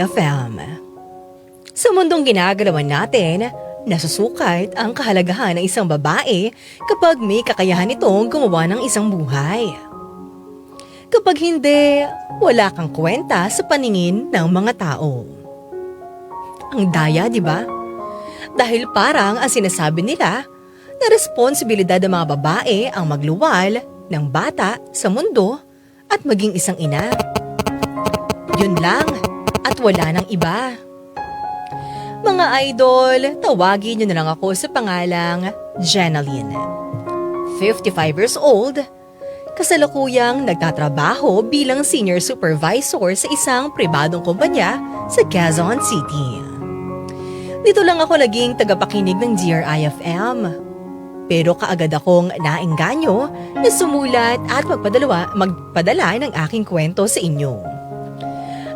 IFM. Sa mundong ginagalawan natin, nasusukat ang kahalagahan ng isang babae kapag may kakayahan itong gumawa ng isang buhay. Kapag hindi, wala kang kwenta sa paningin ng mga tao. Ang daya, di ba? Dahil parang ang sinasabi nila na responsibilidad ng mga babae ang magluwal ng bata sa mundo at maging isang ina. Yun lang at wala nang iba. Mga idol, tawagin niyo na lang ako sa pangalang Jenaline. 55 years old, kasalukuyang nagtatrabaho bilang senior supervisor sa isang pribadong kumpanya sa Quezon City. Dito lang ako naging tagapakinig ng Dear IFM. Pero kaagad akong naengganyo na sumulat at magpadala ng aking kwento sa inyo.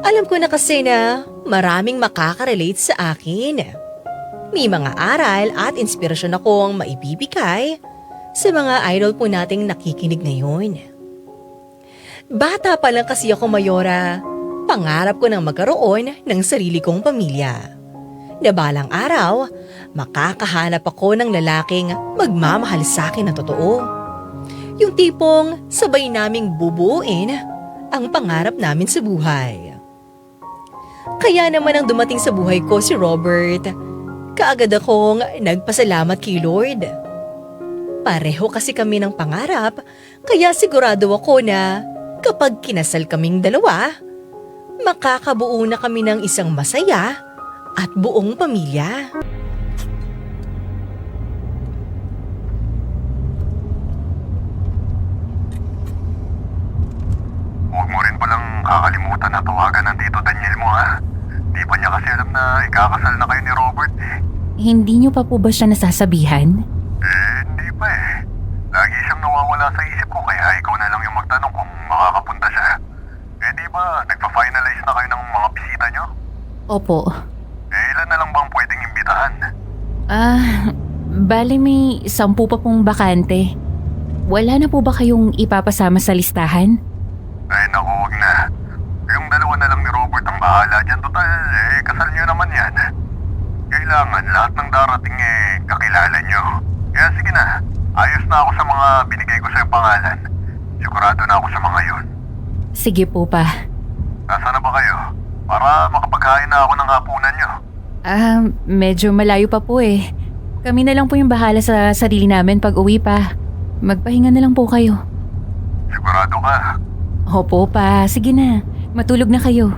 Alam ko na kasi na maraming makaka-relate sa akin. May mga aral at inspirasyon akong maibibigay sa mga idol po nating nakikinig ngayon. Bata pa lang kasi ako, Mayora, pangarap ko nang magkaroon ng sarili kong pamilya. Na balang araw, makakahanap ako ng lalaking magmamahal sa akin na totoo. Yung tipong sabay naming bubuuin ang pangarap namin sa buhay. Kaya naman nang dumating sa buhay ko si Robert, kaagad akong nagpasalamat kay Lord. Pareho kasi kami ng pangarap, kaya sigurado ako na kapag kinasal kaming dalawa, makakabuo na kami ng isang masaya at buong pamilya. Huwag mo rin palang kakalimutan na tawagan ng Tito Daniel mo, ha? Di pa niya kasi alam na ikakasal na kayo ni Robert eh. Hindi niyo pa po ba siya nasasabihan? Hindi pa eh. Lagi siyang nawawala sa isip ko kaya ikaw na lang yung magtanong kung makakapunta siya. Di ba nagpa-finalize na kayo ng mga bisita niyo? Opo. Ilan na lang bang pwedeng imbitahan? Bale may 10 pa pong bakante. Wala na po ba kayong ipapasama sa listahan? Ay naku, huwag na. Yung dalawa na lang ni Robert ang bahala dyan. Total, kasal niyo naman yan. Kailangan lahat ng darating kakilala niyo. Kaya sige na, ayos na ako sa mga binigay ko sa'yo pangalan. Sigurado na ako sa mga yun. Sige po pa. Nasaan na ba kayo? Para makapaghain na ako ng hapunan niyo. Medyo malayo pa po eh. Kami na lang po yung bahala sa sarili namin pag uwi pa. Magpahinga na lang po kayo. Sigurado ka? Opo pa, sige na. Matulog na kayo.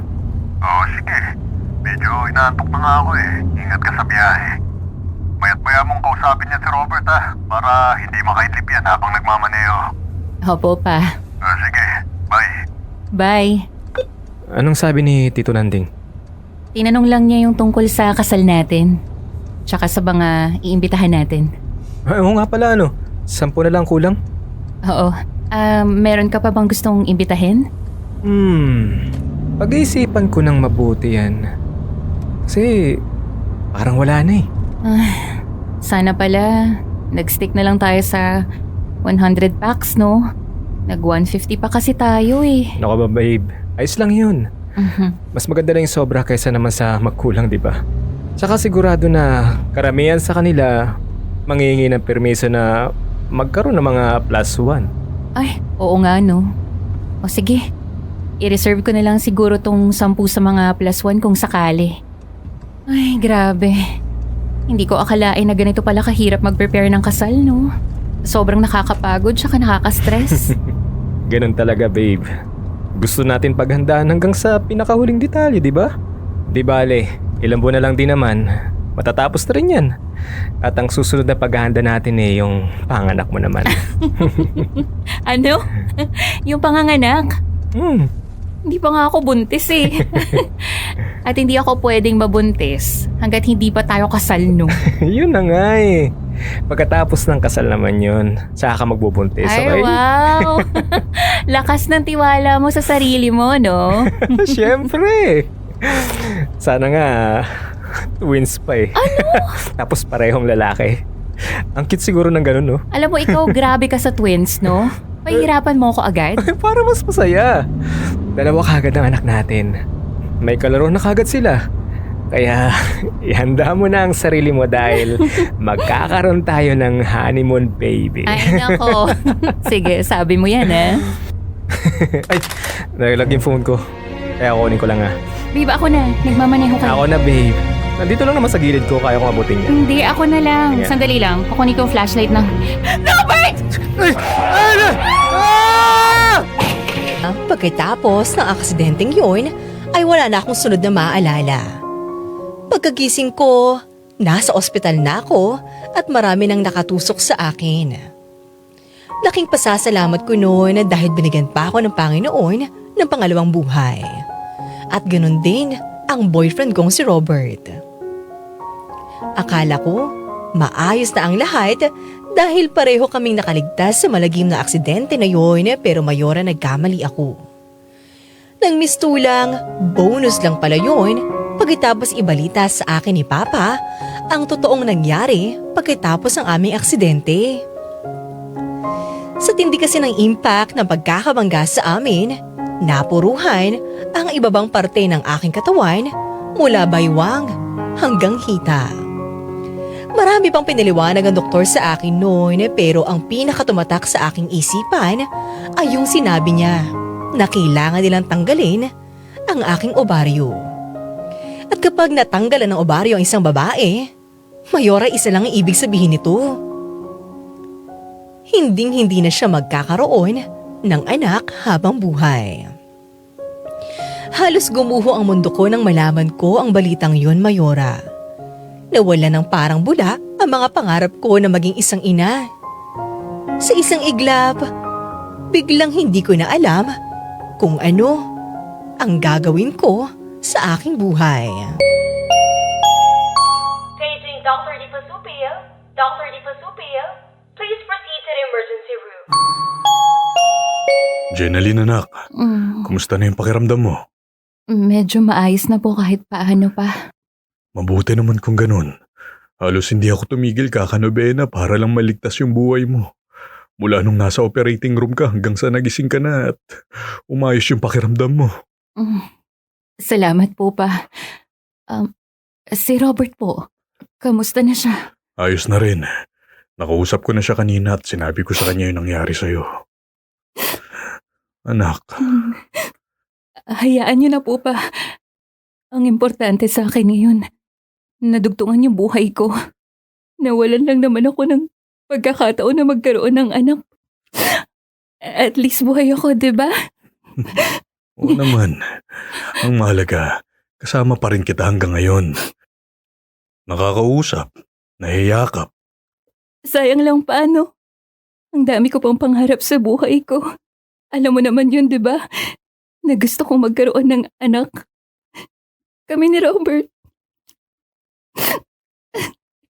Oo, sige. Medyo inaantok na nga ako eh. Ingat ka sa biyahe. Mayat-maya mong kausapin niya si Robert, ha? Para hindi makaidlip yan habang nagmamaneho. Opo pa. Sige, bye. Bye. Anong sabi ni Tito Nanding? Tinanong lang niya yung tungkol sa kasal natin. Tsaka sa mga iimbitahan natin. Oo nga pala 10 na lang kulang. Oo. Meron ka pa bang gustong imbitahin? Pag-iisipan ko ng mabuti yan. Kasi parang wala na eh. Sana pala, nag-stick na lang tayo sa 100 packs, no? Nag-150 pa kasi tayo eh. Naku ba babe, ayos lang yun. Mas maganda na yung sobra kaysa naman sa magkulang, di ba? Tsaka sigurado na karamihan sa kanila manghihingi ng permiso na magkaroon ng mga +1. Ay, oo nga no. O sige, i-reserve ko na lang siguro tong 10 sa mga +1 kung sakali. Ay, grabe. Hindi ko akalain na ganito pala kahirap mag-prepare ng kasal, no? Sobrang nakakapagod tsaka nakaka-stress. Ganun talaga babe. Gusto natin paghandaan hanggang sa pinakahuling detalye, di ba? Di bale, ilang buwan na lang din naman. Matatapos na rin yan. At ang susunod na paghahanda natin yung panganak mo naman. Ano? Yung panganganak? Hindi pa nga ako buntis eh. At hindi ako pwedeng mabuntis hanggat hindi pa tayo kasal, no? Yun na nga eh. Pagkatapos ng kasal naman yun, saka ka magbubuntis, Ay, okay? wow! Lakas ng tiwala mo sa sarili mo, no? Siyempre! Sana nga, twins pa eh. Ano? Tapos parehong lalaki. Ang cute siguro ng ganun, no? Alam mo, ikaw grabe ka sa twins, no? Pahihirapan mo ako agad? Para mas masaya. Dalawa kagad ang anak natin. may kalaro na kagad sila. Kaya ihanda mo na ang sarili mo dahil magkakaroon tayo ng honeymoon, baby. Ay, nako. Sige, sabi mo yan, Ay, naglag yung phone ko. Kaya kunin ko lang Babe, ako na. Nagmamaneho ka. Ako na, babe. Nandito lang naman sa gilid ko, kaya ko abutin niya. Hindi, ako na lang. Sige. Sandali lang. Kukunin ko yung flashlight ng... Robert! Pagkatapos ng aksidenteng yun, ay wala na akong sunod na maaalala. Pagkagising ko, nasa ospital na ako at marami nang nakatusok sa akin. Laking pasasalamat ko noon dahil binigyan pa ako ng Panginoon ng pangalawang buhay. At ganun din ang boyfriend kong si Robert. Akala ko, maayos na ang lahat dahil pareho kaming nakaligtas sa malagim na aksidente na yun pero mayora nagkamali ako. Nang mistulang, bonus lang pala yun pagkatapos ibalita sa akin ni Papa ang totoong nangyari pagkatapos ng aming aksidente. Sa tindi kasi ng impact ng pagkakabangga sa amin, napuruhan ang ibabang parte ng aking katawan mula baywang hanggang hita. Marami pang pinaliwanag ang doktor sa akin noon pero ang pinakatumatak sa aking isipan ay yung sinabi niya na kailangan nilang tanggalin ang aking obaryo. At kapag natanggalan ng obaryo ang isang babae, mayora isa lang ang ibig sabihin nito. Hinding-hindi na siya magkakaroon ng anak habang buhay. Halos gumuho ang mundo ko nang malaman ko ang balitang yun, mayora. Nawala ng parang bula ang mga pangarap ko na maging isang ina. Sa isang iglap, biglang hindi ko na alam kung ano ang gagawin ko sa aking buhay. Paging Dr. Di Pasupil. Dr. Di Pasupil, please proceed to the emergency room. Jenaline, anak. Kumusta na yung pakiramdam mo? Medyo maayos na po kahit paano pa. Mabuti naman kung ganun. Halos hindi ako tumigil kakanobena para lang maligtas yung buhay mo. Mula nung nasa operating room ka hanggang sa nagising ka na at umayos yung pakiramdam mo. Salamat po pa. Si Robert po, kamusta na siya? Ayos na rin. Nakausap ko na siya kanina at sinabi ko sa kanya yung nangyari sa'yo. Anak, Hayaan niyo na po pa. Ang importante sa akin ngayon, nadugtungan yung buhay ko. Nawalan lang naman ako ng pagkakataon na magkaroon ng anak. At least buhay ako, di ba? oo naman. Ang mahalaga, kasama pa rin kita hanggang ngayon. Nakakausap, nahihiyakap. Sayang lang paano. Ang dami ko pang pangarap sa buhay ko. Alam mo naman yun, di ba? Na gusto kong magkaroon ng anak. Kami ni Robert.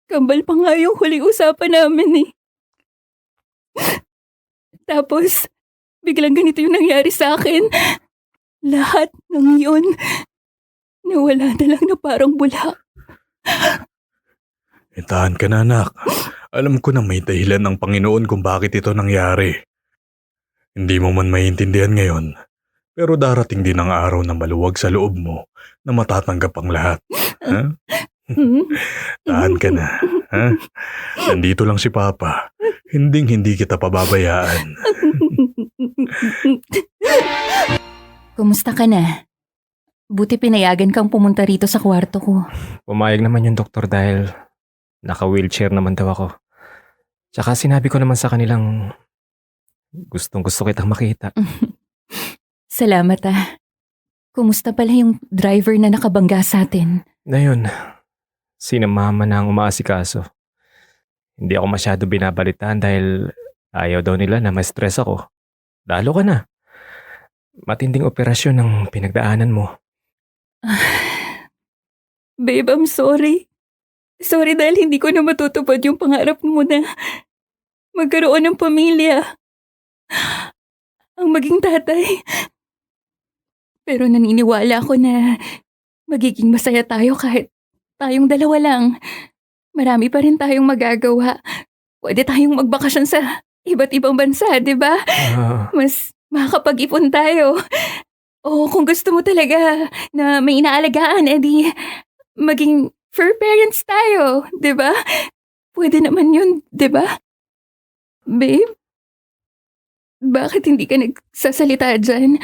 Kambal pa nga yung huling usapan namin eh. Tapos, biglang ganito yung nangyari sa akin. Lahat ng yun, nawala na lang na parang bula. Itahan ka na, anak. Alam ko na may dahilan ng Panginoon kung bakit ito nangyari. Hindi mo man maintindihan ngayon, pero darating din ang araw na maluwag sa loob mo na matatanggap ang lahat. Ha? Tahan ka na. Ha? Nandito lang si Papa. Hindi kita pababayaan. Kumusta ka na? Buti pinayagan kang pumunta rito sa kwarto ko. Pumayag naman yung doktor dahil naka-wheelchair naman daw ako. Tsaka sinabi ko naman sa kanilang gustong gusto kitang makita. Salamat ah. Kumusta pala yung driver na nakabangga sa atin? Ngayon, sinamama na ang umaasikaso. Hindi ako masyado binabalitaan dahil ayaw daw nila na ma-stress ako. Lalo ka na. Matinding operasyon ang pinagdaanan mo. Babe, I'm sorry. Sorry dahil hindi ko na matutupad yung pangarap mo na magkaroon ng pamilya. Ang maging tatay. Pero naniniwala ako na magiging masaya tayo kahit tayong dalawa lang. Marami pa rin tayong magagawa. Pwede tayong magbakasyon sa iba't ibang bansa, di ba? Mas makakapag-ipon tayo. O kung gusto mo talaga na may inaalagaan, edi maging fur parents tayo, di ba? Pwede naman yun, di ba? Babe? Bakit hindi ka nagsasalita dyan?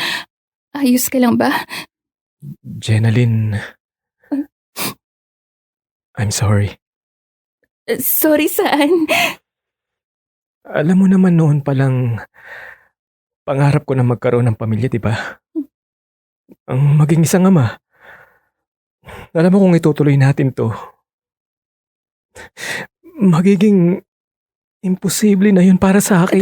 Ayos ka lang ba? Jenalyn, I'm sorry. Sorry saan? Alam mo naman noon palang pangarap ko na magkaroon ng pamilya, di ba? Ang maging isang ama. Alam mo kung itutuloy natin to, magiging imposible na yun para sa akin.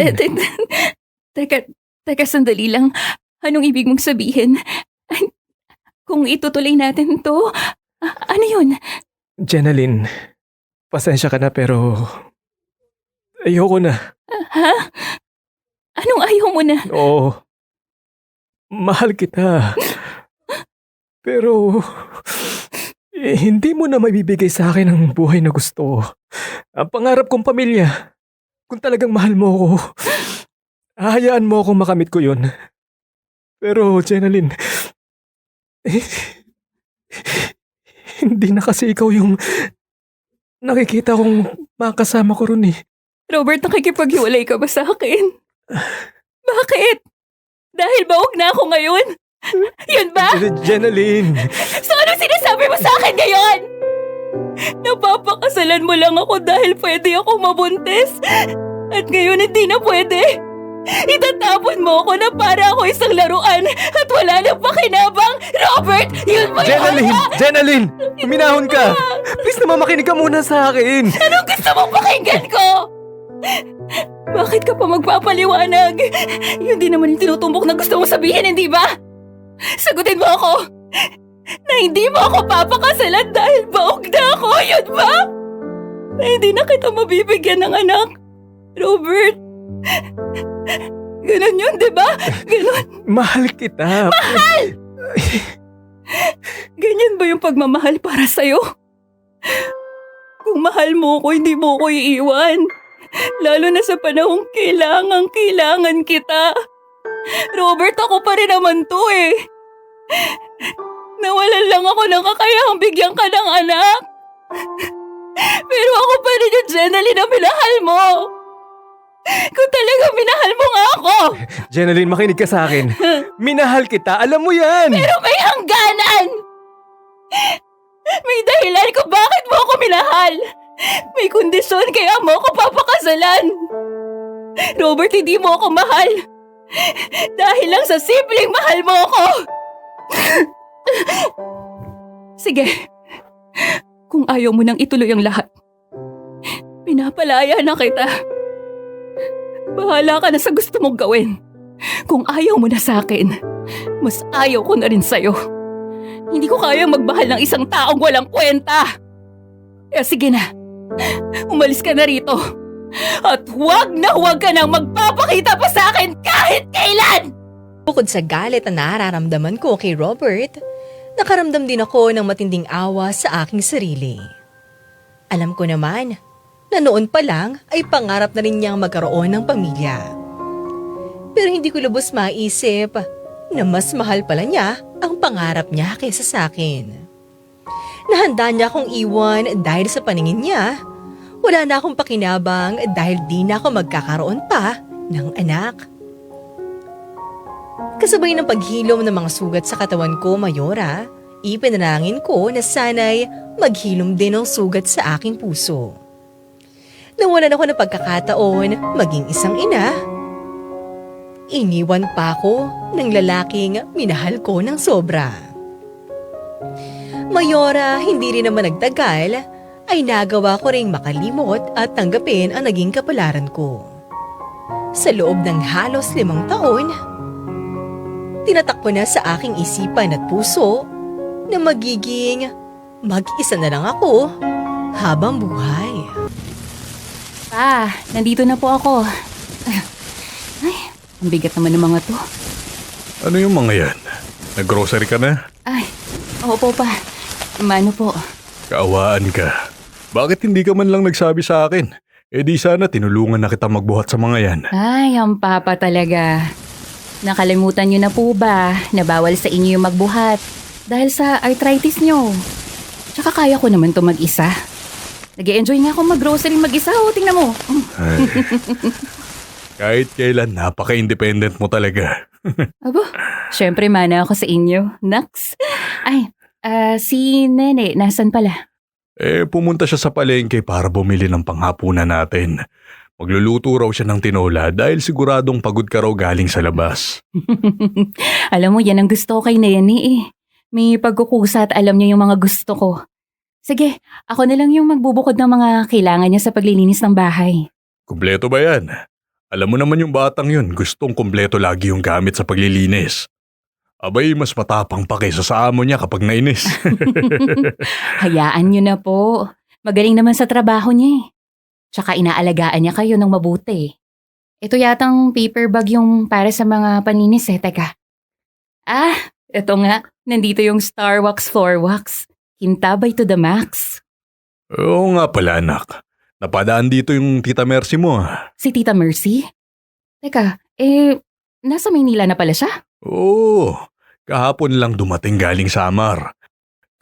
Teka, sandali lang. Anong ibig mong sabihin? Kung itutuloy natin to, ano yun? Jenalyn, pasensya ka na pero ayoko na. Ha? Anong ayaw mo na? Oo, mahal kita. Pero hindi mo na mabibigay sa akin ang buhay na gusto ko. Ang pangarap kong pamilya. Kung talagang mahal mo ako, hahayaan mo akong makamit ko yun. Pero Jenalyn, hindi na kasi ikaw yung nakikita kong makasama ko ron eh. Robert, nakikipaghiwalay ka ba sa akin? Bakit? Dahil bawag na ako ngayon? Yun ba? Jenalyn! So ano sinasabi mo sa akin ngayon? Napapakasalan mo lang ako dahil pwede ako mabuntis. At ngayon hindi na pwede. Itatapon mo ako na para ako isang laruan at wala nang pakinabang. Robert, yun mo Jenalyn! Jenalyn! Uminahon ka! Please naman makinig ka muna sa akin! Anong gusto mong pakinggan ko? Bakit ka pa magpapaliwanag? Yun din naman yung tinutumbok na gusto mong sabihin, hindi ba? Sagutin mo ako na hindi mo ako papakasalan dahil baog na ako, yun ba? Na hindi na kita mabibigyan ng anak. Robert, ganun yun, di ba? Ganun. Mahal kita! Mahal! Ganyan ba yung pagmamahal para sa'yo? Kung mahal mo ko, hindi mo ko iiwan. Lalo na sa panahong kailangan kita. Robert, ako pa rin naman to eh. Nawalan lang ako ng kakayahang bigyan ka ng anak. Pero ako pa rin yung Jenalyn na minahal mo. Kung talaga minahal mo nga ako. Jenalyn, makinig ka sa akin. Minahal kita, alam mo yan! Pero may hangganan. May dahilan kung bakit mo ako minahal. May kondisyon kaya mo ako papakasalan. Robert, hindi mo ako mahal. Dahil lang sa simpleng mahal mo ako. Sige. Kung ayaw mo nang ituloy ang lahat, pinapalaya na kita. Bahala ka na sa gusto mong gawin. Kung ayaw mo na sa akin, mas ayaw ko na rin sa'yo. Hindi ko kayang magmahal ng isang taong walang kwenta. Kaya sige na. Umalis ka na rito. At huwag ka nang magpapakita pa sa akin kahit kailan! Bukod sa galit na nararamdaman ko kay Robert, nakaramdam din ako ng matinding awa sa aking sarili. Alam ko naman na noon pa lang ay pangarap na rin niyang magkaroon ng pamilya. Pero hindi ko lubos maisip na mas mahal pala niya ang pangarap niya kaysa sa akin. Nahanda niya akong iwan dahil sa paningin niya, wala na akong pakinabang dahil di na ako magkakaroon pa ng anak. Kasabay ng paghilom ng mga sugat sa katawan ko, Mayora, ipinalangin ko na sana'y maghilom din ang sugat sa aking puso. Nawalan ako ng pagkakataon maging isang ina. Iniwan pa ako ng lalaking minahal ko ng sobra. Mayora, hindi rin naman nagtagal, ay nagawa ko ring makalimot at tanggapin ang naging kapalaran ko. Sa loob ng halos 5 taon, tinatakbo na sa aking isipan at puso na magiging mag-isa na lang ako habang buhay. Pa, nandito na po ako. Ay, ang bigat naman ng mga to. Ano yung mga yan? Nag-grocery ka na? Ay, opo pa. Mano po. Kaawaan ka. Bakit hindi ka man lang nagsabi sa akin? Eh di sana tinulungan na kita magbuhat sa mga yan. Ay, ang papa talaga. Nakalimutan niyo na po ba na bawal sa inyo yung magbuhat dahil sa arthritis niyo? Tsaka kaya ko naman to mag-isa. Nag-e-enjoy nga ako mag-grocery mag-isa, tingnan mo. Ay, kahit kailan, napaka-independent mo talaga. Abo, syempre mana ako sa inyo. Naks. Ay, si Nene, nasan pala? Pumunta siya sa palengke para bumili ng panghapunan natin. Magluluto raw siya ng tinola dahil siguradong pagod ka raw galing sa labas. Alam mo, yan ang gusto ko kay Nene eh. May pagkukusa at alam niya yung mga gusto ko. Sige, ako na lang yung magbubukod ng mga kailangan niya sa paglilinis ng bahay. Kumpleto ba yan? Alam mo naman yung batang yun, gustong kumpleto lagi yung gamit sa paglilinis. Abay, mas matapang pa kaysa sa amo niya kapag nainis. Hayaan niyo na po. Magaling naman sa trabaho niya eh. Tsaka inaalagaan niya kayo ng mabuti. Ito yatang paper bag yung para sa mga paninis eh. Teka. Ito nga. Nandito yung Star Wax Floor Wax. Kintabay to the max. Oo nga pala anak. Napadaan dito yung Tita Mercy mo. Si Tita Mercy? Teka, nasa Maynila na pala siya? Oo, kahapon lang dumating galing Samar.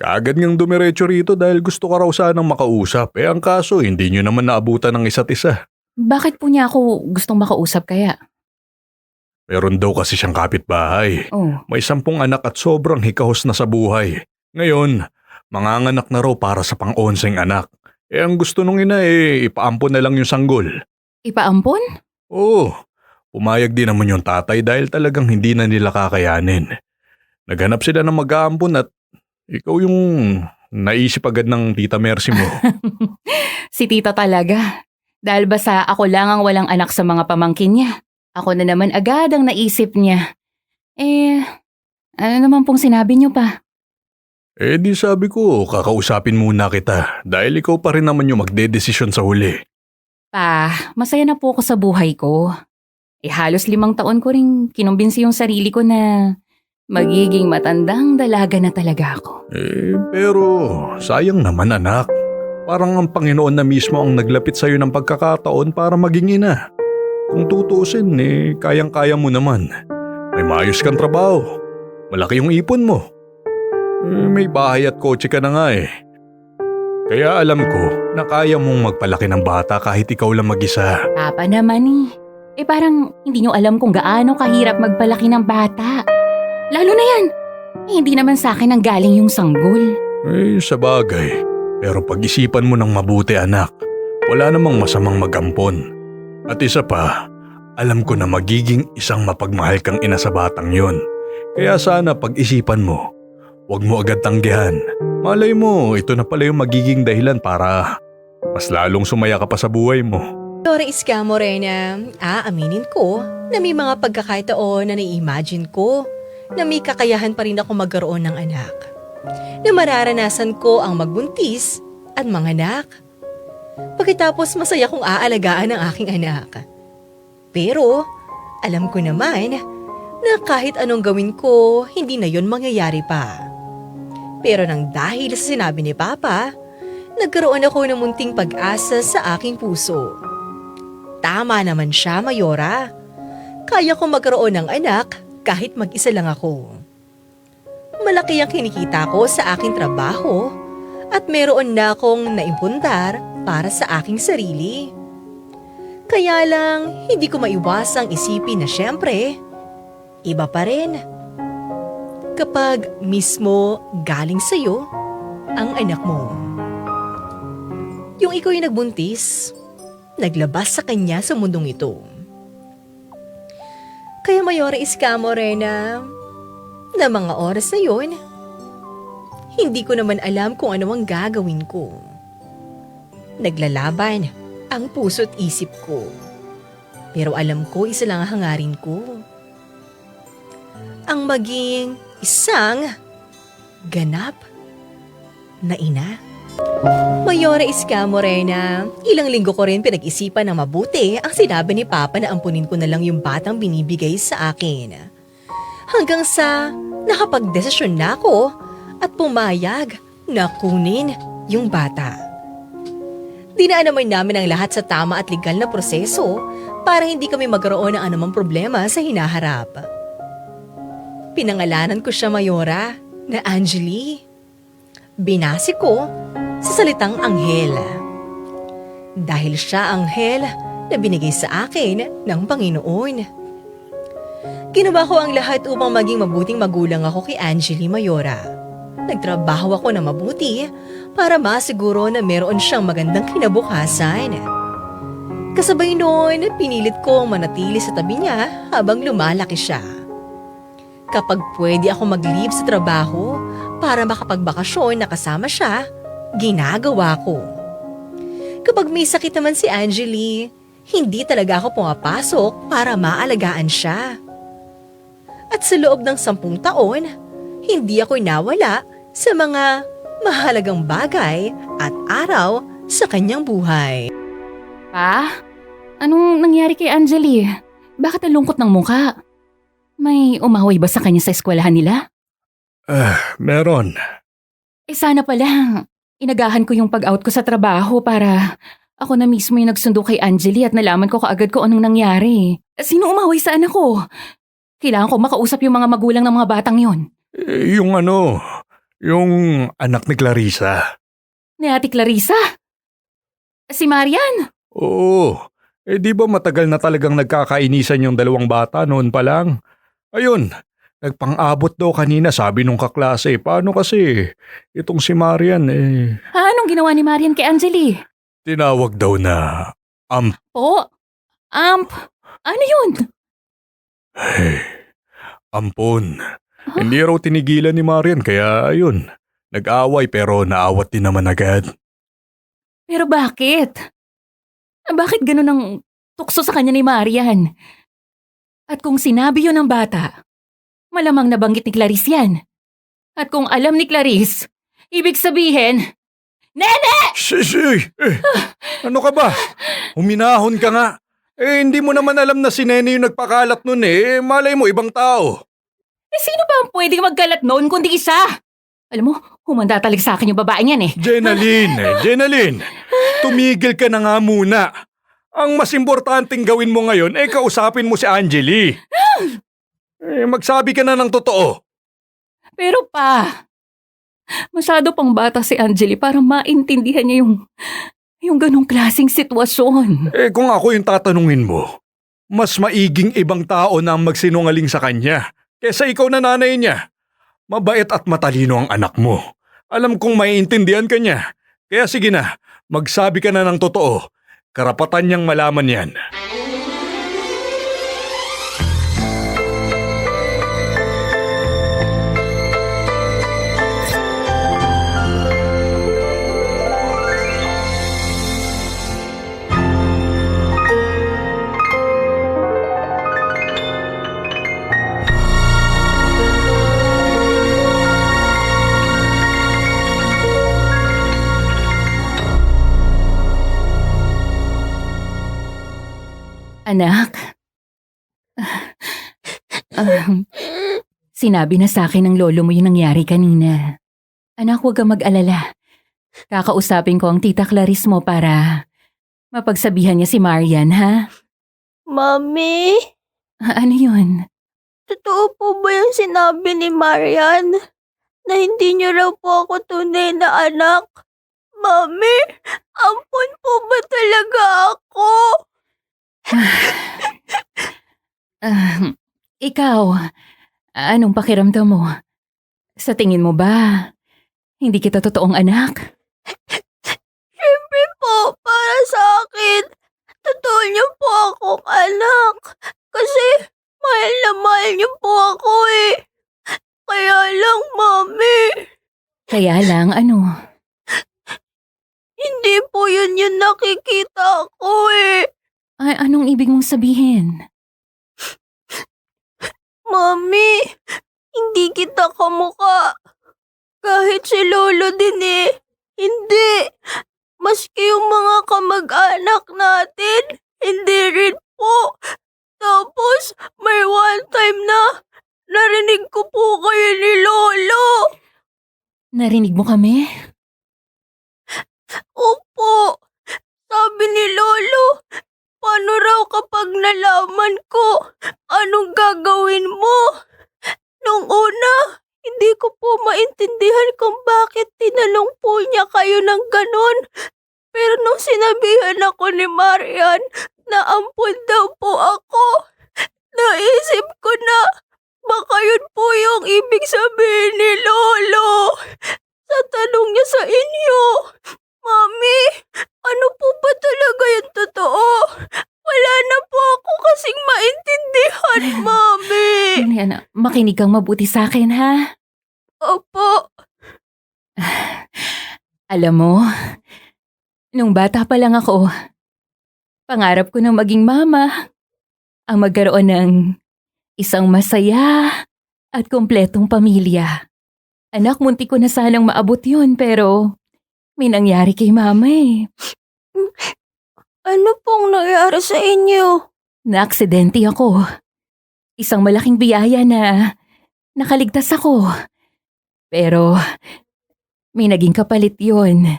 Kaagad ngang dumiretso rito dahil gusto ka raw sanang makausap. Ang kaso, hindi nyo naman naabutan ng isa't isa. Bakit po niya ako gustong makausap kaya? Meron daw kasi siyang kapitbahay. Oh, May 10 anak at sobrang hikahos na sa buhay. Ngayon, manganganak na raw para sa pang-11 anak. Ang gusto nung ina ipaampon na lang yung sanggol. ipaampon? Oo, pumayag din naman yung tatay dahil talagang hindi na nila kakayanin. Naghanap sila ng mag-aampon at ikaw yung naisip agad ng Tita Mercy mo. Si tita talaga. Dahil ba sa ako lang ang walang anak sa mga pamangkin niya? Ako na naman agad ang naisip niya. Ano naman pong sinabi niyo pa? Di sabi ko, kakausapin muna kita dahil ikaw pa rin naman yung magdedesisyon sa huli. Pa, masaya na po ako sa buhay ko. Halos 5 taon ko rin kinumbinsi yung sarili ko na magiging matandang dalaga na talaga ako. Pero sayang naman anak. Parang ang Panginoon na mismo ang naglapit sa'yo ng pagkakataon para maging ina. Kung tutuusin, kayang-kaya mo naman. May maayos kang trabaho. Malaki yung ipon mo. May bahay at kotse ka na nga eh. Kaya alam ko na kaya mong magpalaki ng bata kahit ikaw lang mag-isa. Papa naman parang hindi nyo alam kung gaano kahirap magpalaki ng bata. Lalo na yan. Hindi naman sa akin ang galing yung sanggol. Sa bagay. Pero pag-isipan mo ng mabuti anak. Wala namang masamang magampon. At isa pa, alam ko na magiging isang mapagmahal kang ina sa batang yon. Kaya sana pag-isipan mo. Huwag mo agad tanggihan. Malay mo, ito na pala yung magiging dahilan para mas lalong sumaya ka pa sa buhay mo. Dora Iska Morena, aaminin ko na may mga pagkakataon na nai-imagine ko na may kakayahan pa rin ako magkaroon ng anak. Na mararanasan ko ang magbuntis at manganak. Pagkatapos masaya kong aalagaan ang aking anak. Pero alam ko naman na kahit anong gawin ko, hindi na yon mangyayari pa. Pero nang dahil sa sinabi ni Papa, nagkaroon ako ng munting pag-asa sa aking puso. Tama naman siya, Mayora. Kaya ko magkaroon ng anak kahit mag-isa lang ako. Malaki ang kinikita ko sa aking trabaho at meron na akong naimpundar para sa aking sarili. Kaya lang, hindi ko maiwasang isipin na syempre, iba pa rin. Kapag mismo galing sa'yo ang anak mo. Yung ikaw ay nagbuntis, naglabas sa kanya sa mundong ito. Kaya Mayora Iska Morena, na mga oras na yun, hindi ko naman alam kung ano ang gagawin ko. Naglalaban ang puso't isip ko. Pero alam ko isa lang ang hangarin ko. Ang maging isang ganap na ina. Mayora Iska Morena, ilang linggo ko rin pinag-isipan ng mabuti ang sinabi ni Papa na ampunin ko na lang yung batang binibigay sa akin. Hanggang sa nakapagdesisyon na ako at pumayag na kunin yung bata. Dinaan naman namin ang lahat sa tama at legal na proseso para hindi kami magkaroon ng anumang problema sa hinaharap. pinangalanan ko siya, Mayora, na Angeli. Binasi ko sa salitang anghel. Dahil siya anghel na binigay sa akin ng Panginoon. Ginawa ko ang lahat upang maging mabuting magulang ako kay Angeli, Mayora. Nagtrabaho ako na mabuti para masiguro na meron siyang magandang kinabukasan. Kasabay noon, pinilit ko manatili sa tabi niya habang lumalaki siya. Kapag pwede ako mag-leave sa trabaho para makapagbakasyon na kasama siya, ginagawa ko. Kapag may sakit naman si Angeli, hindi talaga ako pumapasok para maalagaan siya. At sa loob ng 10 taon, hindi ako nawala sa mga mahalagang bagay at araw sa kanyang buhay. Pa? Anong nangyari kay Angeli? Bakit ang lungkot ng mukha? May umaway ba sa kanya sa eskwelahan nila? Meron. Sana pala. Inagahan ko yung pag-out ko sa trabaho para ako na mismo yung nagsundo kay Angeli at nalaman ko kaagad kung anong nangyari. Sino umaway sa anak ko? Kailangan ko makausap yung mga magulang ng mga batang yon. Yung anak ni Clarissa. Ni Ate Clarissa? Si Marian? Oo. Di ba matagal na talagang nagkakainisan yung dalawang bata noon pa lang? Ayun, nagpang-abot daw kanina sabi nung kaklase. Paano kasi itong si Marian Anong ginawa ni Marian kay Angeli? tinawag daw na Po? Ano yun? ampon. Hindi raw tinigilan ni Marian kaya ayun, nag-away pero naawat din naman agad. Pero bakit? Bakit ganun ang tukso sa kanya ni Marian? At kung sinabi yun ng bata, malamang nabanggit ni Clarice yan. At kung alam ni Clarice, ibig sabihin, Nene! Ano ka ba? Huminahon ka nga. Hindi mo naman alam na si Nene yung nagpakalat nun malay mo ibang tao. Sino ba ang pwedeng magkalat noon kundi isa? Alam mo, humanda talaga sa akin yung babaeng yan Jenaline, tumigil ka na nga muna. Ang mas importanteng gawin mo ngayon kausapin mo si Angeli. Magsabi ka na ng totoo. Pero pa, masyado pang bata si Angeli para maintindihan niya yung ganong klaseng sitwasyon. Kung ako yung tatanungin mo, mas maiging ibang tao na ang magsinungaling sa kanya kesa ikaw na nanay niya. Mabait at matalino ang anak mo. Alam kong maiintindihan ka niya. Kaya sige na, magsabi ka na ng totoo. Karapatan niyang malaman yan. Anak, sinabi na sa akin ng lolo mo yung nangyari kanina. Anak, huwag kang mag-alala. Kakausapin ko ang tita Clarice mo para mapagsabihan niya si Marian, ha? Mami, Ano yun? totoo po ba yung sinabi ni Marian na hindi niyo raw po ako tunay na anak? Mami, ampun po ba talaga ako? Ikaw, anong pakiramdam mo? Sa tingin mo ba, hindi kita totoong anak? Siyempre po, para sa akin, totoo niyo po akong anak. Kasi mahal na mahal niyo po ako Kaya lang, Mami, Kaya lang, ano? hindi po yun yung nakikita ko Ay, anong ibig mong sabihin? Mami, hindi kita kamukha. Kahit si Lolo din hindi. Maski yung mga kamag-anak natin, hindi rin po. Tapos, may one time na narinig ko po kayo ni Lolo. Narinig mo kami? Opo, sabi ni Lolo, paano raw kapag nalaman ko anong gagawin mo? Nung una, hindi ko po maintindihan kung bakit tinanong po niya kayo ng ganon. Pero nung sinabihan ako ni Marian na ampun daw po ako, naisip ko na baka yun po yung ibig sabihin ni Lolo. Sa tanong niya sa inyo, Mami, ano po ba talaga yung totoo? Wala na po ako kasing maintindihan, Mami. Anak, makinig kang mabuti sa akin, ha? Opo. Alam mo, nung bata pa lang ako, pangarap ko ng maging mama, ang magkaroon ng isang masaya at kumpletong pamilya. Anak, munti ko na sanang maabot yun pero may nangyari kay mama eh. Ano pong nangyari sa inyo? Naaksidente ako. Isang malaking biyaya na nakaligtas ako. Pero may naging kapalit yun.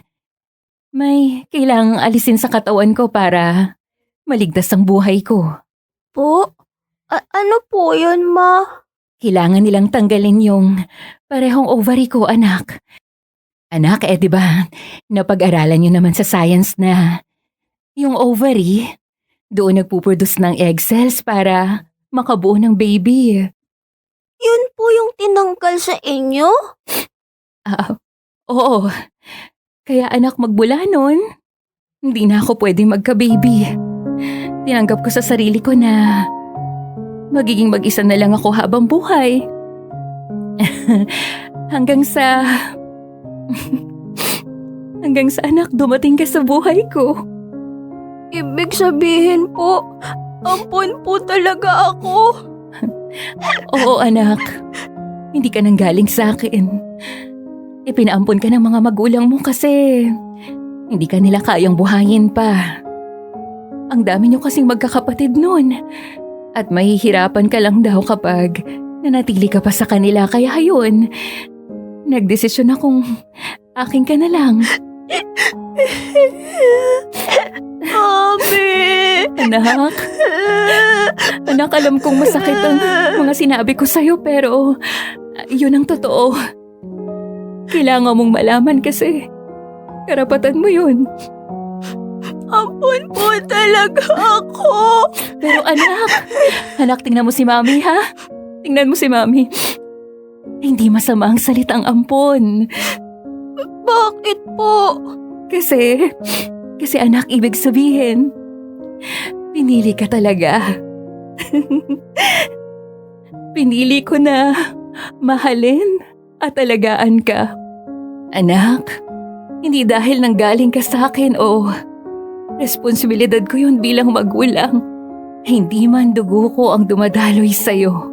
May kailangang alisin sa katawan ko para maligtas ang buhay ko. Po? Ano po yun, Ma? Kailangan nilang tanggalin yung parehong ovary ko, anak. Anak, diba, napag-aralan niyo naman sa science na yung ovary, doon nagpuproduce ng egg cells para makabuo ng baby. Yun po yung tinanggal sa inyo? Oo. Kaya anak, magmula nun, hindi na ako pwedeng magka-baby. Tinanggap ko sa sarili ko na magiging mag-isa na lang ako habang buhay. Hanggang sa anak dumating ka sa buhay ko. Ibig sabihin po, ampun po talaga ako. Oo anak, hindi ka nang galing sa akin. Ipinaampon ka ng mga magulang mo kasi hindi ka nila kayang buhayin pa. Ang dami niyo kasing magkakapatid noon. At mahihirapan ka lang daw kapag nanatili ka pa sa kanila. Kaya yun, nagdesisyon akong akin ka na lang. Mami! Anak, alam kong masakit ang mga sinabi ko sa'yo pero yun ang totoo. Kailangan mong malaman kasi karapatan mo yun. Ampun po talaga ako. Pero anak, tingnan mo si Mami ha? Tingnan mo si Mami. Hindi masama ang salitang ampon. Bakit po? Kasi anak, ibig sabihin, pinili ka talaga. Pinili ko na mahalin at alagaan ka. Anak, hindi dahil nanggaling ka sa akin o responsibilidad ko yun bilang magulang. Hindi man dugo ko ang dumadaloy sa'yo.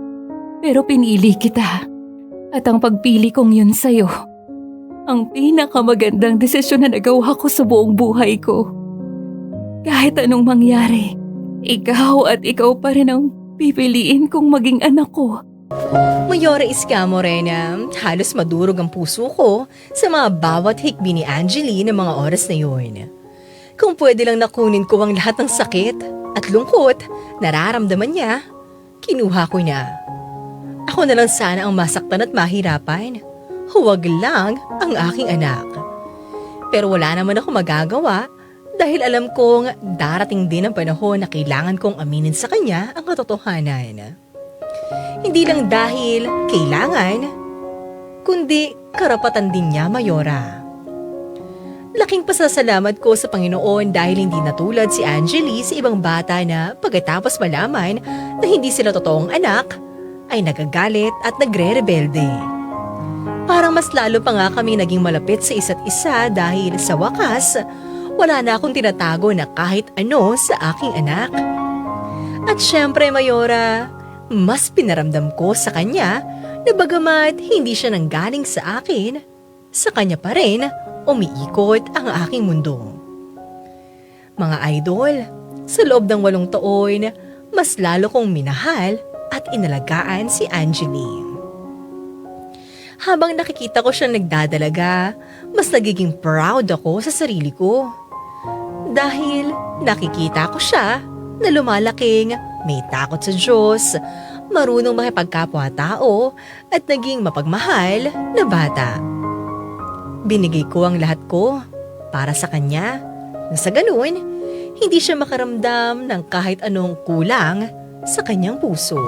Pero pinili kita. At ang pagpili kong yun sa'yo, ang pinakamagandang desisyon na nagawa ko sa buong buhay ko. Kahit anong mangyari, ikaw at ikaw pa rin ang pipiliin kong maging anak ko. Mayora Iska Morena, halos madurog ang puso ko sa mga bawat hikbi ni Angeli ng mga oras na yun. Kung pwede lang nakunin ko ang lahat ng sakit at lungkot nararamdaman niya, kinuha ko na. Ako na lang sana ang masaktan at mahirapan. Huwag lang ang aking anak. Pero wala naman ako magagawa dahil alam kong darating din ang panahon na kailangan kong aminin sa kanya ang katotohanan. Hindi lang dahil kailangan, kundi karapatan din niya, Mayora. Laking pasasalamat ko sa Panginoon dahil hindi natulad si Angeli sa ibang bata na pagkatapos malaman na hindi sila totoong anak, ay nagagalit at nagre-rebelde. Parang mas lalo pa nga kami naging malapit sa isa't isa dahil sa wakas, wala na akong tinatago na kahit ano sa aking anak. At syempre, Mayora, mas pinaramdam ko sa kanya na bagamat hindi siya nanggaling sa akin, sa kanya pa rin umiikot ang aking mundo. Mga idol, sa loob ng 8 taon, mas lalo kong minahal at inalagaan si Angeli. Habang nakikita ko siya nagdadalaga, mas nagiging proud ako sa sarili ko. Dahil nakikita ko siya na lumalaking may takot sa Diyos marunong makipagkapwa-tao at naging mapagmahal na bata. Binigay ko ang lahat ko para sa kanya na sa ganun, hindi siya makaramdam ng kahit anong kulang sa kanyang puso.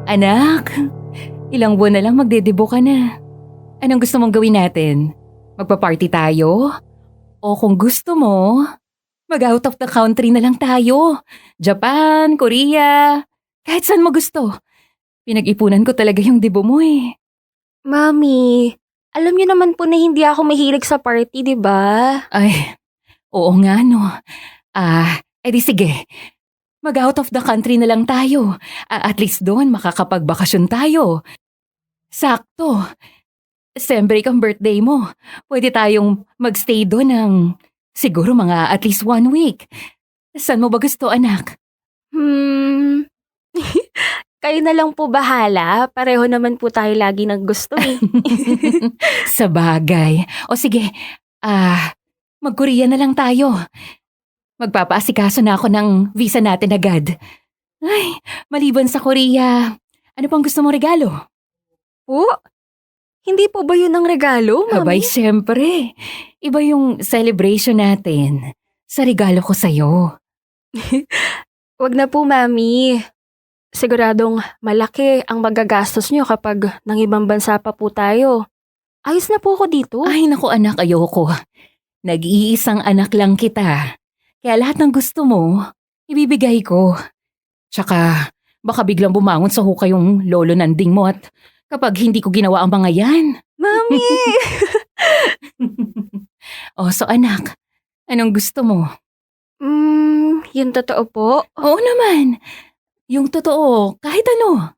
Anak, ilang buwan na lang magdedebo ka na. Anong gusto mong gawin natin? Magpa-party tayo? O kung gusto mo, mag-out of the country na lang tayo. Japan, Korea, kahit saan mo gusto. Pinag-ipunan ko talaga yung debo mo eh. Mami, alam niyo naman po na hindi ako mahilig sa party, di ba? Ay, oo nga no. Edi sige. Mag-out of the country na lang tayo. At least doon makakapagbakasyon tayo. Sakto. December ang birthday mo. Pwede tayong magstay doon ng siguro mga at least 1 week. Saan mo ba gusto, anak? Kayo na lang po bahala. Pareho naman po tayo lagi gusto eh. Sa bagay. O sige, mag-Korea na lang tayo. Magpapaasikaso na ako ng visa natin agad. Ay, maliban sa Korea, ano pang gusto mong regalo? Po? Hindi po ba yun ang regalo, Mami? Abay, syempre. Iba yung celebration natin sa regalo ko sa'yo. Wag na po, Mami. Siguradong malaki ang magagastos nyo kapag nang ibang bansa pa po tayo. Ayos na po ako dito. Ay, naku anak, ayoko. Nag-iisang anak lang kita. Kaya lahat ng gusto mo, ibibigay ko. Tsaka, baka biglang bumangon sa hukay yung lolo nanding mo at kapag hindi ko ginawa ang mga yan. Mami! O, so anak, anong gusto mo? Yung totoo po? Oo naman. Yung totoo, kahit ano.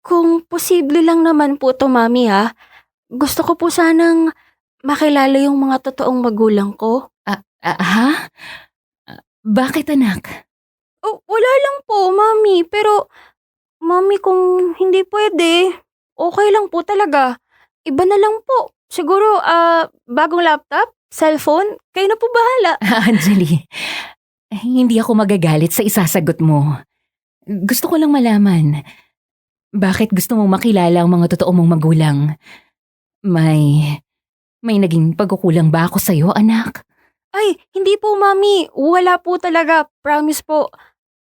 Kung posible lang naman po to, Mami ha. Gusto ko po sanang makilala yung mga totoong magulang ko. Ha? Bakit anak? Oh, wala lang po, Mami. Pero, Mami, kung hindi pwede, okay lang po talaga. Iba na lang po. Siguro, bagong laptop, cellphone, kayo na po bahala. Anjali, hindi ako magagalit sa isasagot mo. Gusto ko lang malaman, bakit gusto mong makilala ang mga totoo mong magulang? May naging pagkukulang ba ako sa'yo, anak? Ay, hindi po, Mami. Wala po talaga. Promise po.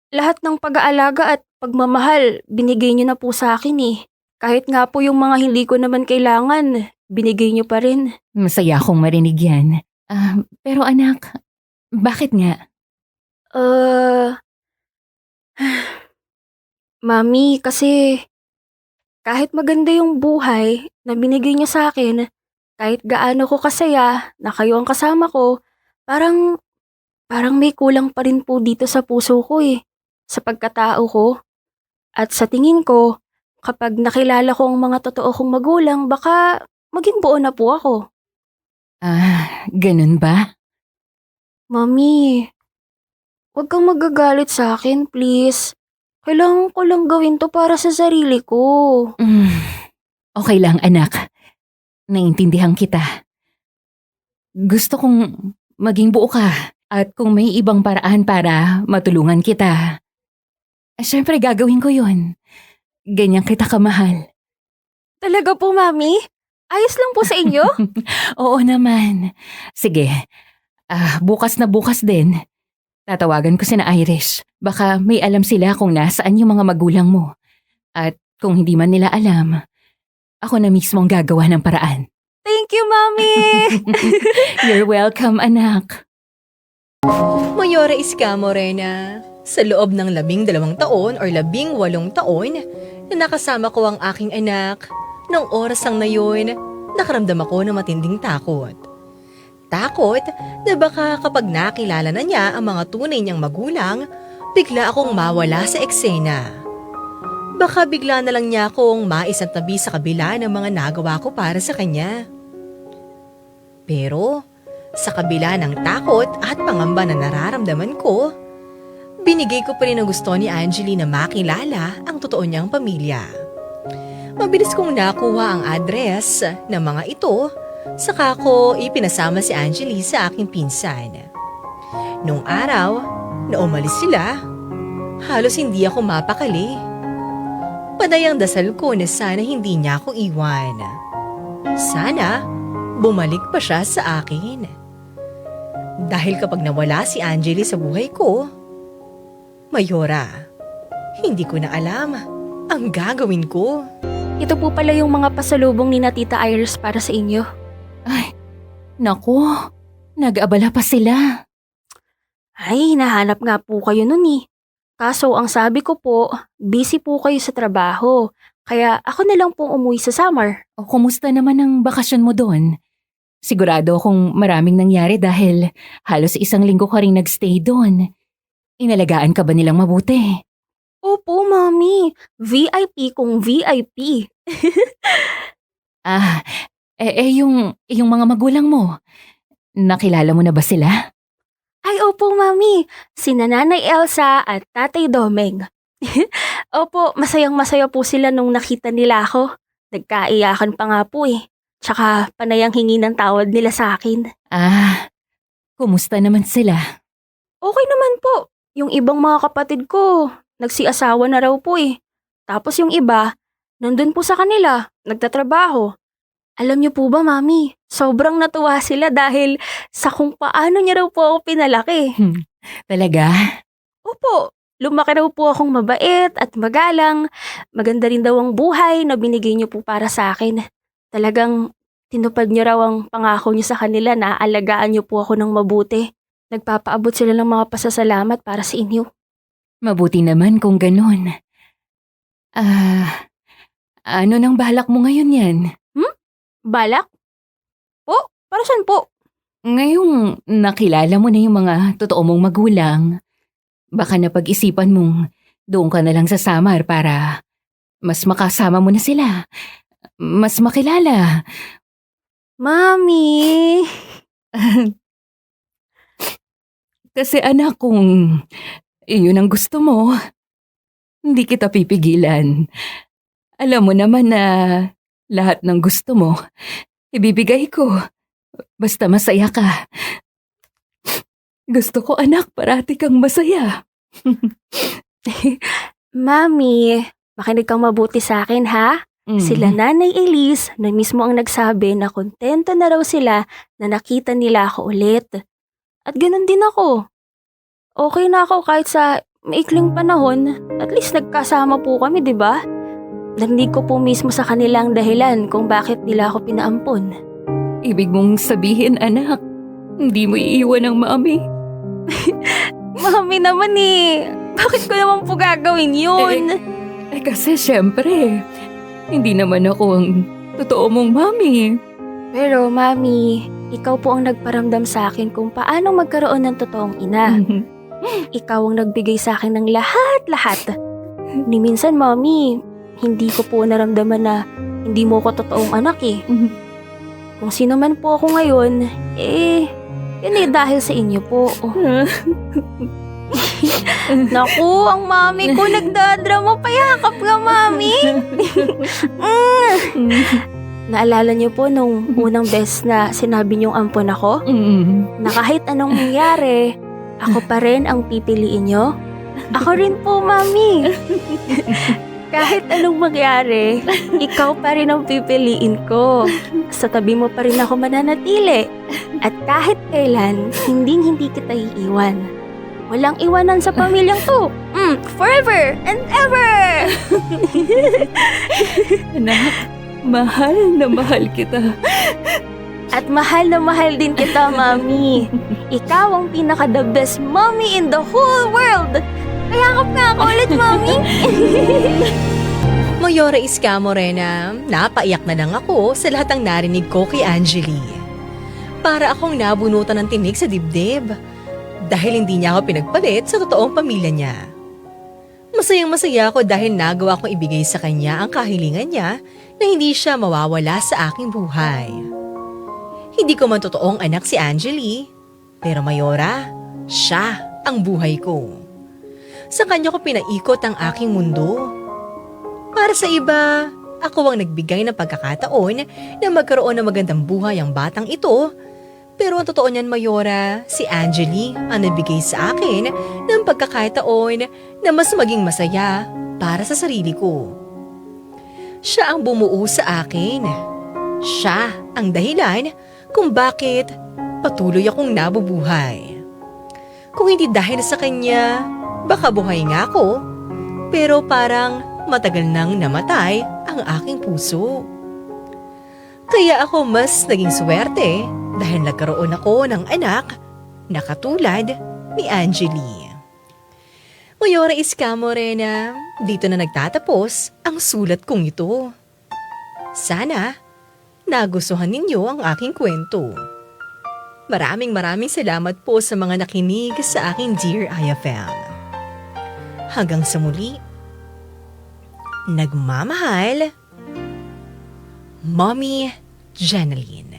Lahat ng pag-aalaga at pagmamahal, binigay niyo na po sa akin eh. Kahit nga po yung mga hindi ko naman kailangan, binigay niyo pa rin. Masaya akong marinig yan. Pero anak, bakit nga? Mami, kasi kahit maganda yung buhay na binigay niyo sa akin, kahit gaano ko kasaya na kayo ang kasama ko, parang may kulang pa rin po dito sa puso ko eh, sa pagkatao ko. At sa tingin ko, kapag nakilala ko ang mga totoo kong magulang, baka maging buo na po ako. Ganun ba? Mami, huwag kang magagalit sa akin, please. Kailangan ko lang gawin to para sa sarili ko. Okay lang, anak. Naiintindihan kita. Gusto kong maging buo ka at kung may ibang paraan para matulungan kita, syempre gagawin ko yun. Ganyan kita kamahal. Talaga po, Mami? Ayos lang po sa inyo? Oo naman. Sige, bukas na bukas din. Tatawagan ko sina Irish. Baka may alam sila kung nasaan yung mga magulang mo. At kung hindi man nila alam, ako na mismo ang gagawa ng paraan. Thank you, Mami! You're welcome, anak. Mayora Iska Morena, sa loob ng 12 taon or 18 taon na nakasama ko ang aking anak, nung orasang na yun, nakaramdam ako ng matinding takot. Takot na baka kapag nakilala na niya ang mga tunay niyang magulang, bigla akong mawala sa eksena. Baka bigla na lang niya akong maisantabi sa kabila ng mga nagawa ko para sa kanya. Pero, sa kabila ng takot at pangamba na nararamdaman ko, binigay ko pa rin ang gusto ni Angeli na makilala ang totoo niyang pamilya. Mabilis kong nakuha ang address ng mga ito, saka ko ipinasama si Angeli sa aking pinsan. Noong araw na umalis sila, halos hindi ako mapakali. Panay ang dasal ko na sana hindi niya ako iwan. Sana bumalik pa siya sa akin. Dahil kapag nawala si Angeli sa buhay ko, Mayora, hindi ko na alam ang gagawin ko. Ito po pala yung mga pasalubong ni na Tita Iris para sa inyo. Ay, naku, nag-abala pa sila. Ay, hinahanap nga po kayo nun eh. Kaso ang sabi ko po, busy po kayo sa trabaho. Kaya ako na lang pong umuwi sa summer. O kumusta naman ang bakasyon mo doon? Sigurado akong maraming nangyari dahil halos 1 linggo ka rin nagstay doon. Inalagaan ka ba nilang mabuti? Opo, Mami. VIP kung VIP. Ah, yung mga magulang mo, nakilala mo na ba sila? Ay, opo, Mami. Sina Nanay Elsa at Tatay Domeng. Opo, masayang-masaya po sila nung nakita nila ako. Nagkaiyakan pa nga po eh. Tsaka panayang hingi ng tawad nila sa akin. Ah, kumusta naman sila? Okay naman po. Yung ibang mga kapatid ko, nagsiasawa na raw po eh. Tapos yung iba, nandun po sa kanila, nagtatrabaho. Alam niyo po ba, Mami, sobrang natuwa sila dahil sa kung paano niya raw po ako pinalaki. Talaga? Opo, lumaki raw po akong mabait at magalang. Maganda rin daw ang buhay na binigay niyo po para sa akin. Talagang tinupad niyo raw ang pangako niyo sa kanila na alagaan niyo po ako ng mabuti. Nagpapaabot sila ng mga pasasalamat para sa inyo. Mabuti naman kung ganun. Ano nang balak mo ngayon yan? Balak? Po? Para saan po? Ngayong nakilala mo na yung mga totoo mong magulang, baka napag-isipan mong doon ka na lang sa Samar para mas makasama mo na sila. Mas makilala. Mami! Kasi anak, kung iyon ang gusto mo, hindi kita pipigilan. Alam mo naman na lahat ng gusto mo, ibibigay ko. Basta masaya ka. Gusto ko, anak, parati kang masaya. Mami, makinig kang mabuti sa akin ha? Sila Nanay Elise na mismo ang nagsabi na kontento na raw sila na nakita nila ako ulit. At ganun din ako. Okay na ako kahit sa maikling panahon, at least nagkasama po kami, di ba? Narinig ko po mismo sa kanilang dahilan kung bakit nila ako pinaampon. Ibig mong sabihin, anak, hindi mo iiwan ang mami. Mami naman eh, bakit ko naman po gagawin yun? Kasi syempre, hindi naman ako ang totoo mong mami. Pero Mami, ikaw po ang nagparamdam sa akin kung paano magkaroon ng totoong ina. Ikaw ang nagbigay sa akin ng lahat-lahat. Ni minsan, Mami, hindi ko po naramdaman na hindi mo ko totoong anak eh. Kung sino man po ako ngayon, yun eh dahil sa inyo po. Naku, ang mami ko nagdadrama, payakap ka, Mami. Naalala niyo po nung unang beses na sinabi niyong ampon ako? Na kahit anong mangyari, ako pa rin ang pipiliin niyo? Ako rin po, Mami. Kahit anong mangyari, ikaw pa rin ang pipiliin ko. Sa tabi mo pa rin ako mananatili. At kahit kailan, hindi kita iiwan. Walang iwanan sa pamilyang to. Forever and ever! Anak, mahal na mahal kita. At mahal na mahal din kita, Mami. Ikaw ang pinaka-the best mommy in the whole world. Kayakap nga ako ulit, Mami. Mayora Iska Morena, napaiyak na lang ako sa lahat ng narinig ko kay Angeli. Para akong nabunutan ng tinik sa dibdib dahil hindi niya ako pinagpalit sa totoong pamilya niya. Masayang-masaya ako dahil nagawa kong ibigay sa kanya ang kahilingan niya na hindi siya mawawala sa aking buhay. Hindi ko man totoong anak si Angeli, pero Mayora, siya ang buhay ko. Sa kanya ko pinaikot ang aking mundo. Para sa iba, ako ang nagbigay ng pagkakataon na magkaroon ng magandang buhay ang batang ito, Pero ang totoo niyan, Mayora, si Angeli ang nabigay sa akin ng pagkakataon na mas maging masaya para sa sarili ko. Siya ang bumuo sa akin. Siya ang dahilan kung bakit patuloy akong nabubuhay. Kung hindi dahil sa kanya, baka buhay nga ako. Pero parang matagal nang namatay ang aking puso. Kaya ako mas naging swerte dahil nagkaroon ako ng anak na katulad ni Angeli. Mayora Iska Morena, dito na nagtatapos ang sulat kong ito. Sana nagustuhan ninyo ang aking kwento. Maraming salamat po sa mga nakinig sa aking Dear IFM. Hanggang sa muli, nagmamahal, Mommy Jeneline.